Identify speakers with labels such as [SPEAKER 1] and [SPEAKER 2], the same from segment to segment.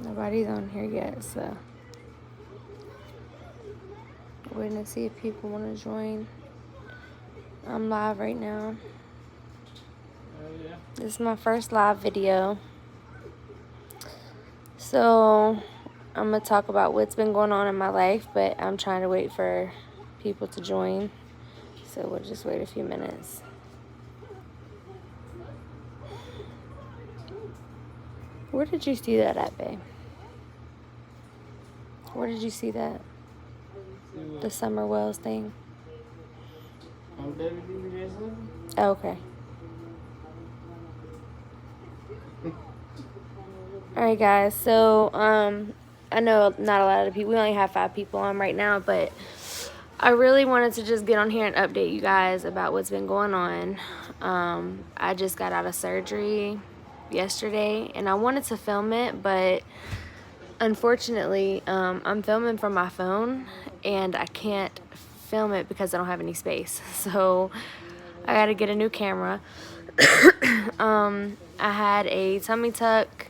[SPEAKER 1] Nobody's on here yet, so waiting to see if people want to join. I'm live right now.
[SPEAKER 2] Yeah.
[SPEAKER 1] This is my first live video. So I'm going to talk about what's been going on in my life, but I'm trying to wait for people to join. So we'll just wait a few minutes. Where did you see that at, babe? Where did you see that? The Summer Wells thing?
[SPEAKER 2] On WDBJ7?
[SPEAKER 1] Oh, okay. Alright, guys. So, I know not a lot of people. We only have 5 people on right now, but I really wanted to just get on here and update you guys about what's been going on. I just got out of surgery yesterday, and I wanted to film it, but unfortunately, I'm filming from my phone, and I can't film it because I don't have any space. So I got to get a new camera. I had a tummy tuck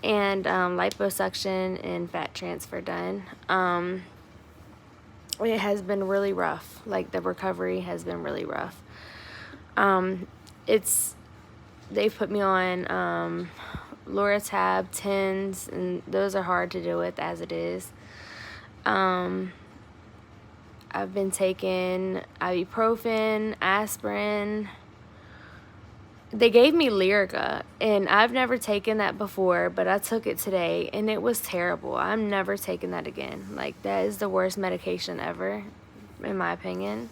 [SPEAKER 1] and liposuction and fat transfer done. It has been really rough. Like, the recovery has been really rough. They've put me on Loratab, Tens, and those are hard to deal with as it is. I've been taking ibuprofen, aspirin. They gave me Lyrica, and I've never taken that before, but I took it today, and it was terrible. I'm never taking that again. Like, that is the worst medication ever, in my opinion.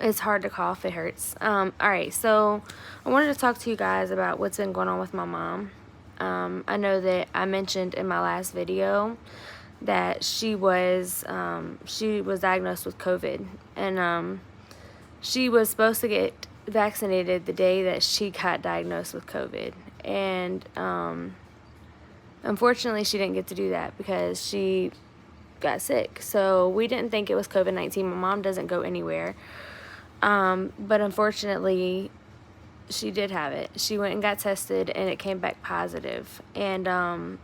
[SPEAKER 1] It's hard to cough. It hurts. Alright, so I wanted to talk to you guys about what's been going on with my mom. I know that I mentioned in my last video that she was diagnosed with COVID, and she was supposed to get vaccinated the day that she got diagnosed with COVID, and unfortunately she didn't get to do that because she got sick. So we didn't think it was COVID-19. My mom doesn't go anywhere, but unfortunately she did have it. She went and got tested, and it came back positive, and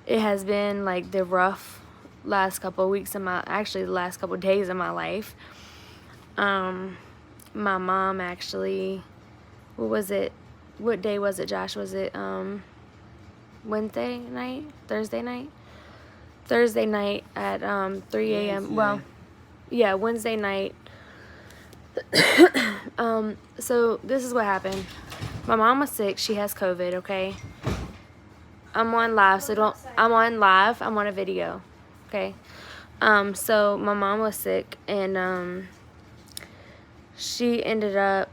[SPEAKER 1] it has been like the rough last couple of weeks actually the last couple of days of my life. My mom actually, what day was it, Josh? Was it Wednesday night? Thursday night? Thursday night at 3 a.m. Well, yeah, Wednesday night. So this is what happened. My mom was sick. She has COVID, okay? I'm on live, so I'm on a video, okay? So my mom was sick, and she ended up,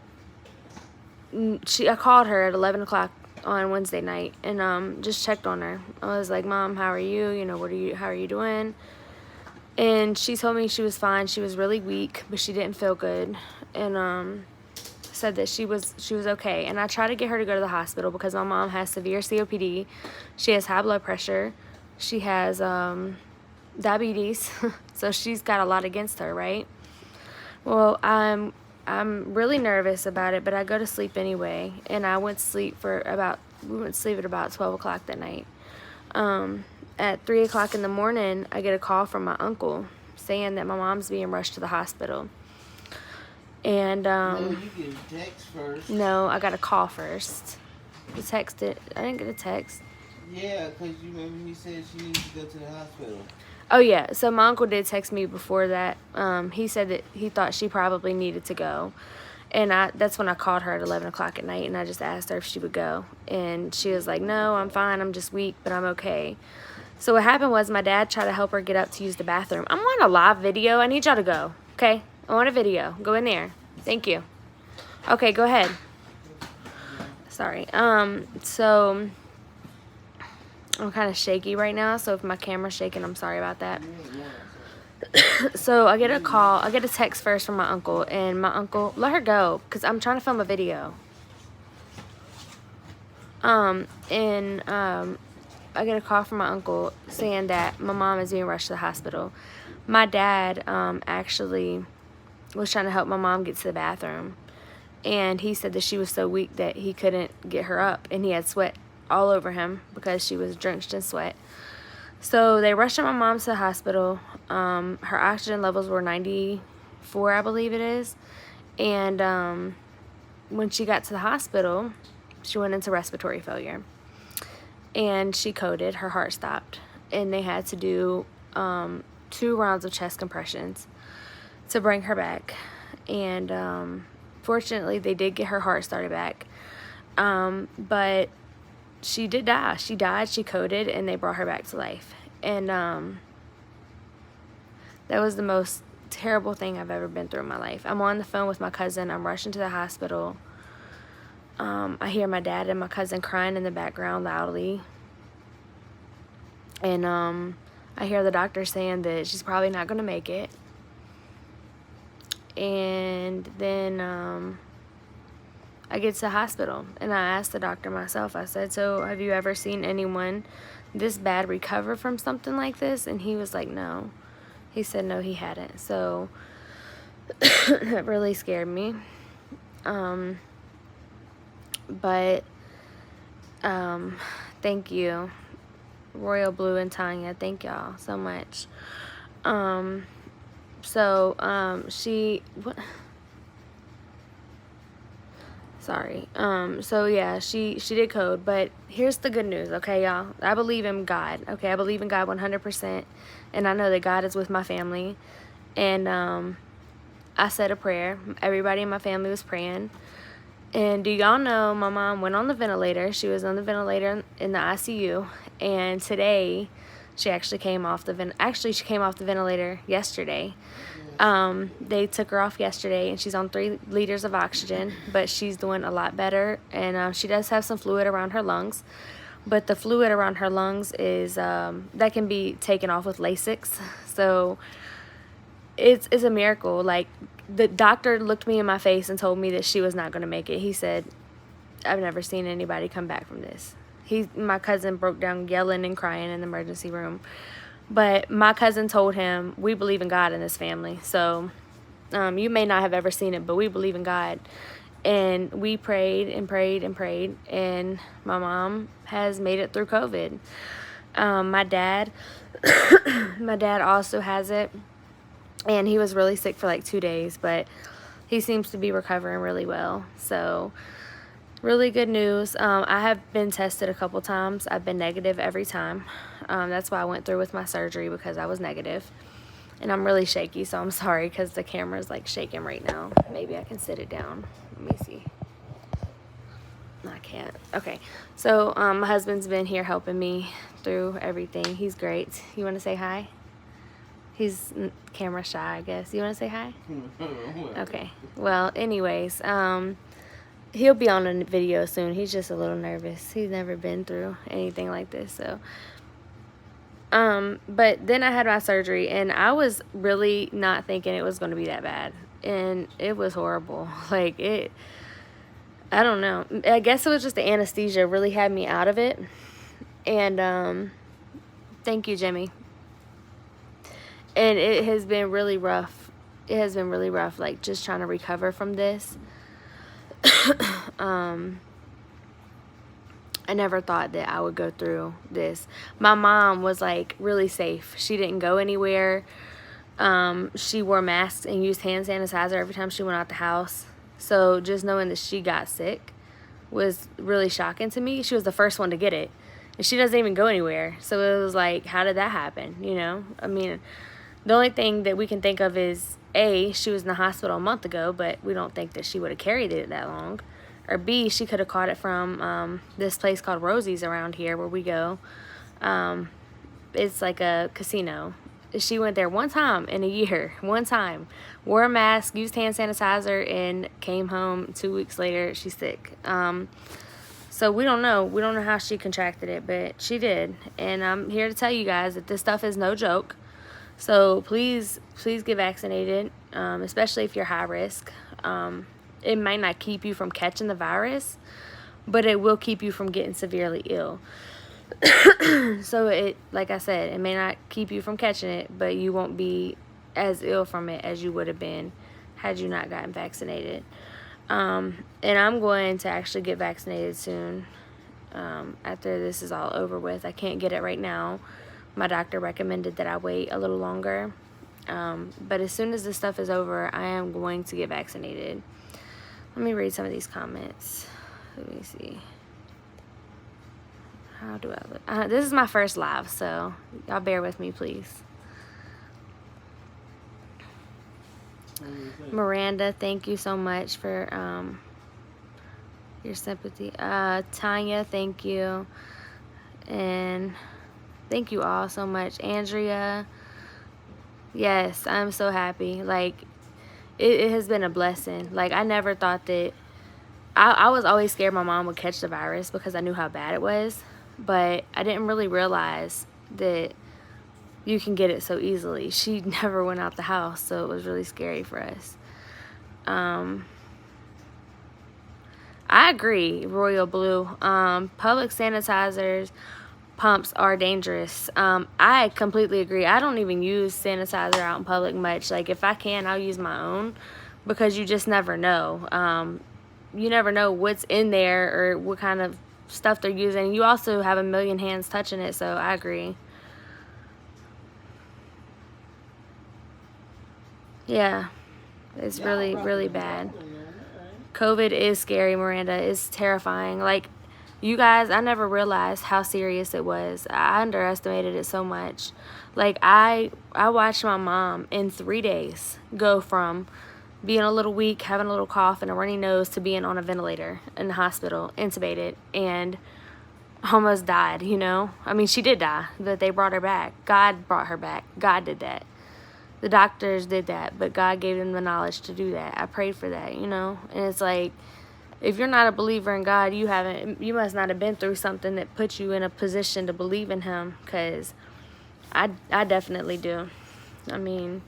[SPEAKER 1] I called her at 11 o'clock on Wednesday night, and just checked on her. I was like, Mom, how are you? You know, how are you doing? And she told me she was fine. She was really weak, but she didn't feel good, and said that she was okay. And I tried to get her to go to the hospital because my mom has severe COPD. She has high blood pressure. She has diabetes, so she's got a lot against her, right? Well, I'm really nervous about it, but I go to sleep anyway, and we went to sleep at about 12 o'clock that night. At 3 o'clock in the morning, I get a call from my uncle saying that my mom's being rushed to the hospital. And
[SPEAKER 2] No, you get a text first.
[SPEAKER 1] no, I got a call first. I didn't get a text.
[SPEAKER 2] Yeah, because you remember he said she needs to go to the hospital.
[SPEAKER 1] Oh, yeah. So my uncle did text me before that. He said that he thought she probably needed to go. And that's when I called her at 11 o'clock at night, and I just asked her if she would go. And she was like, no, I'm fine. I'm just weak, but I'm okay. So what happened was my dad tried to help her get up to use the bathroom. I'm on a live video. I need y'all to go, okay? I'm on a video. Go in there. Thank you. Okay, go ahead. Sorry. So I'm kind of shaky right now, so if my camera's shaking, I'm sorry about that. So I get a text first from my uncle, and my uncle, let her go, because I'm trying to film a video. I get a call from my uncle saying that my mom is being rushed to the hospital. my dad actually was trying to help my mom get to the bathroom, and he said that she was so weak that he couldn't get her up, and he had sweat all over him because she was drenched in sweat. So they rushed my mom to the hospital. Her oxygen levels were 94, I believe it is. And when she got to the hospital, she went into respiratory failure. And she coded, her heart stopped. And they had to do 2 rounds of chest compressions to bring her back. And fortunately, they did get her heart started back. But she did die. She died, she coded, and they brought her back to life. And that was the most terrible thing I've ever been through in my life. I'm on the phone with my cousin. I'm rushing to the hospital. I hear my dad and my cousin crying in the background loudly. And I hear the doctor saying that she's probably not going to make it. And then I get to the hospital, and I asked the doctor myself. I said, so have you ever seen anyone this bad recover from something like this? And he was like, no. He said no, he hadn't. So that really scared me. But thank you, Royal Blue and Tanya. Thank y'all so much. So yeah, she did code, but here's the good news, okay, y'all? I believe in God, okay? I believe in God 100%, and I know that God is with my family, and I said a prayer. Everybody in my family was praying, and do y'all know my mom went on the ventilator? She was on the ventilator in the ICU, and today she actually came off the she came off the ventilator yesterday. They took her off yesterday, and she's on 3 liters of oxygen, but she's doing a lot better, and she does have some fluid around her lungs, but the fluid around her lungs is that can be taken off with Lasix. So it's a miracle. Like, the doctor looked me in my face and told me that she was not going to make it. He said, I've never seen anybody come back from this. My cousin broke down yelling and crying in the emergency room. But my cousin told him, we believe in God in this family. So you may not have ever seen it, but we believe in God. And we prayed and prayed and prayed. And my mom has made it through COVID. My dad also has it. And he was really sick for like 2 days. But he seems to be recovering really well. So really good news. I have been tested a couple times. I've been negative every time. That's why I went through with my surgery, because I was negative. And I'm really shaky, so I'm sorry, because the camera's like shaking right now. Maybe I can sit it down. Let me see. No, I can't. Okay. So my husband's been here helping me through everything. He's great. You want to say hi? He's camera shy, I guess. You want to say hi? Okay. Well, anyways, he'll be on a video soon. He's just a little nervous. He's never been through anything like this, so. But then I had my surgery, and I was really not thinking it was going to be that bad. And it was horrible. Like, I don't know. I guess it was just the anesthesia really had me out of it. And, thank you, Jimmy. And it has been really rough. It has been really rough, like, just trying to recover from this. I never thought that I would go through this. My mom was like really safe. She didn't go anywhere. She wore masks and used hand sanitizer every time she went out the house. So just knowing that she got sick was really shocking to me. She was the first one to get it, and she doesn't even go anywhere. So it was like, how did that happen? You know, I mean, the only thing that we can think of is A, she was in the hospital a month ago, but we don't think that she would have carried it that long. Or B, she could have caught it from this place called Rosie's around here where we go. It's like a casino. She went there one time in a year. One time. Wore a mask, used hand sanitizer, and came home 2 weeks later. She's sick. So we don't know. We don't know how she contracted it, but she did. And I'm here to tell you guys that this stuff is no joke. So please get vaccinated, especially if you're high risk. It might not keep you from catching the virus, but it will keep you from getting severely ill. So like I said, it may not keep you from catching it, but you won't be as ill from it as you would have been had you not gotten vaccinated. And I'm going to actually get vaccinated soon, after this is all over with. I can't get it right now. My doctor recommended that I wait a little longer. But as soon as this stuff is over, I am going to get vaccinated. Let me read some of these comments. Let me see. How do I look? This is my first live, so y'all bear with me, please. Miranda, thank you so much for your sympathy. Tanya, thank you. And thank you all so much. Andrea, yes, I'm so happy. Like, it has been a blessing. Like, I never thought that... I was always scared my mom would catch the virus because I knew how bad it was. But I didn't really realize that you can get it so easily. She never went out the house, so it was really scary for us. I agree, Royal Blue. Public sanitizers, pumps are dangerous. I completely agree. I don't even use sanitizer out in public much. Like, if I can, I'll use my own because you just never know. You never know what's in there or what kind of stuff they're using. You also have a million hands touching it, so I agree. Yeah, it's really, really bad. COVID is scary, Miranda. It's terrifying. Like, you guys, I never realized how serious it was. I underestimated it so much. Like, I watched my mom in 3 days go from being a little weak, having a little cough and a runny nose, to being on a ventilator in the hospital, intubated, and almost died, you know? I mean, she did die, but they brought her back. God brought her back. God did that. The doctors did that, but God gave them the knowledge to do that. I prayed for that, you know? And it's like, if you're not a believer in God, you must not have been through something that put you in a position to believe in him, because I definitely do. I mean,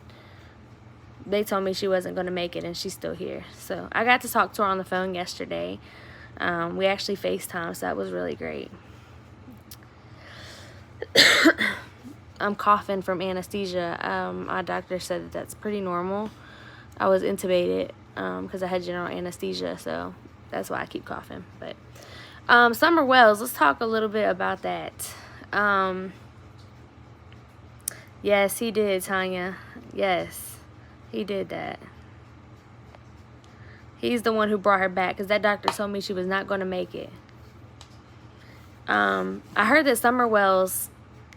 [SPEAKER 1] they told me she wasn't going to make it, and she's still here. So I got to talk to her on the phone yesterday. We actually FaceTimed, so that was really great. I'm coughing from anesthesia. My doctor said that that's pretty normal. I was intubated because I had general anesthesia, so that's why I keep coughing. But Summer Wells, let's talk a little bit about that. Yes, he did, Tanya. Yes. He did that. He's the one who brought her back because that doctor told me she was not going to make it. I heard that Summer Wells...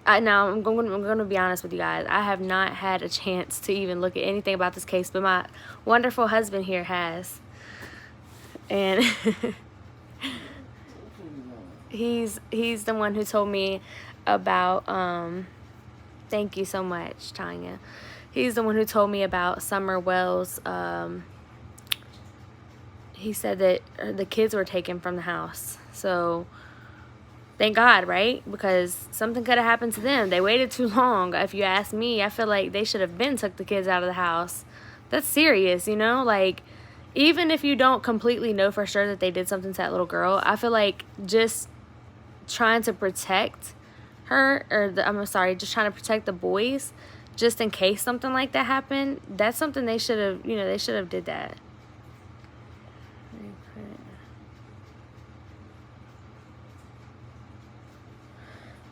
[SPEAKER 1] Now, I'm going to be honest with you guys. I have not had a chance to even look at anything about this case, but my wonderful husband here has. And he's the one who told me about... thank you so much, Tanya. He's the one who told me about Summer Wells. He said that the kids were taken from the house. So, thank God, right? Because something could have happened to them. They waited too long. If you ask me, I feel like they should have been took the kids out of the house. That's serious, you know? Like, even if you don't completely know for sure that they did something to that little girl, I feel like just trying to protect her, or just trying to protect the boys, just in case something like that happened, that's something they should have, they should have did that.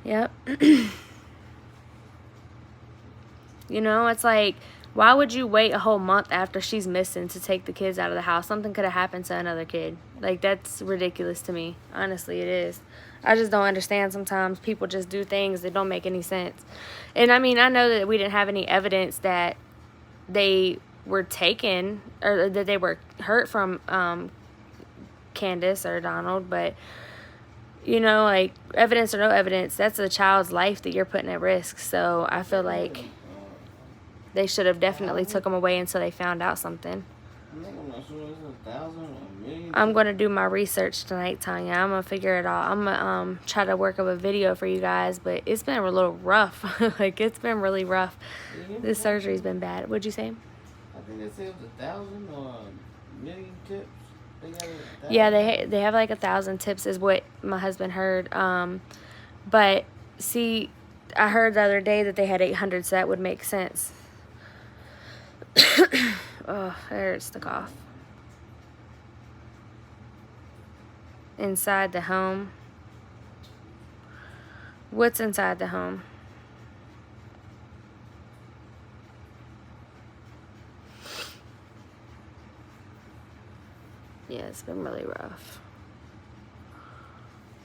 [SPEAKER 1] Yep. It's like, why would you wait a whole month after she's missing to take the kids out of the house? Something could have happened to another kid. Like, that's ridiculous to me. Honestly, it is. I just don't understand sometimes people just do things that don't make any sense. And, I mean, I know that we didn't have any evidence that they were taken or that they were hurt from Candace or Donald, but, like, evidence or no evidence, that's a child's life that you're putting at risk. So I feel like they should have definitely took them away until they found out something. I'm going to do my research tonight, Tanya. I'm going to figure it out. I'm going to try to work up a video for you guys, but it's been a little rough. Like, it's been really rough. This surgery's been bad. What'd you say?
[SPEAKER 2] I think they said it was 1,000 or 1,000,000 tips.
[SPEAKER 1] Yeah, they have like 1,000 tips is what my husband heard. But see, I heard the other day that they had 800, so that would make sense. Oh, it hurts to cough. Inside the home. What's inside the home? Yeah, it's been really rough.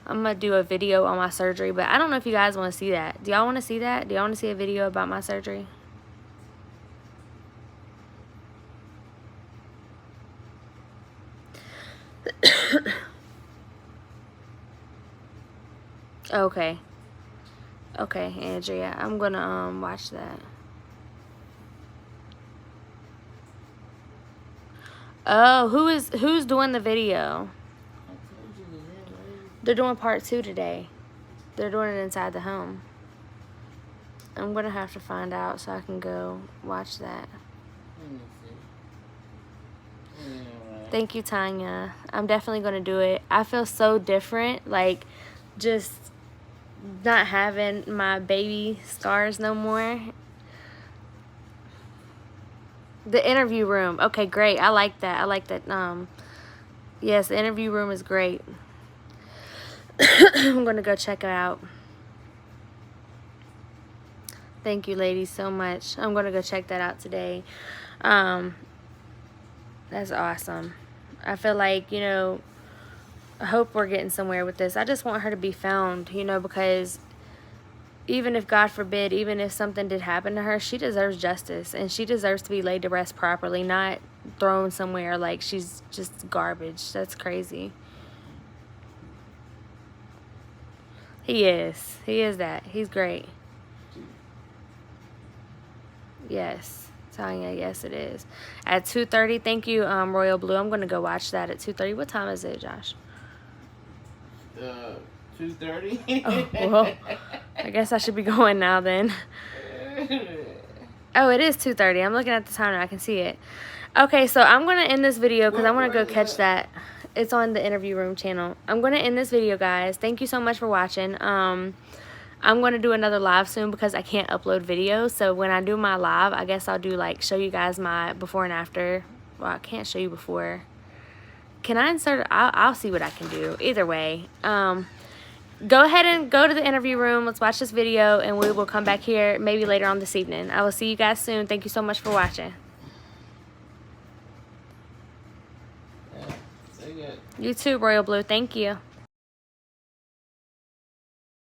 [SPEAKER 1] I'm going to do a video on my surgery, but I don't know if you guys want to see that. Do y'all want to see that? Do y'all want to see a video about my surgery? Okay. Okay, Andrea, I'm going to watch that. Oh, who's doing the video? They're doing part 2 today. They're doing it inside the home. I'm gonna have to find out so I can go watch that. Thank you, Tanya. I'm definitely gonna do it. I feel so different, like just not having my baby scars no more. The interview room. Okay, great. I like that. I like that. Yes, the interview room is great. I'm gonna go check it out. Thank you, ladies, so much. I'm gonna go check that out today. That's awesome. I feel like, you know, I hope we're getting somewhere with this. I just want her to be found, you know, because even if, God forbid, even if something did happen to her, she deserves justice, and she deserves to be laid to rest properly, not thrown somewhere like she's just garbage. That's crazy. He is. He is that. He's great. Yes. Tanya, yes it is. At 2:30, thank you, Royal Blue. I'm going to go watch that at 2:30. What time is it, Josh?
[SPEAKER 2] 2:30.
[SPEAKER 1] Oh, well, I guess I should be going now then. Oh, it is 2:30. I'm looking at the time now. I can see it. Okay, so I'm going to end this video because I want to go catch that. It's on the Interview Room channel. I'm going to end this video, guys. Thank you so much for watching. I'm going to do another live soon because I can't upload videos. So when I do my live, I guess I'll do like show you guys my before and after. Well, I can't show you before. Can I insert it? I'll see what I can do. Either way. Go ahead and go to the interview room. Let's watch this video and we will come back here maybe later on this evening. I will see you guys soon. Thank you so much for watching. You too, Royal Blue. Thank you.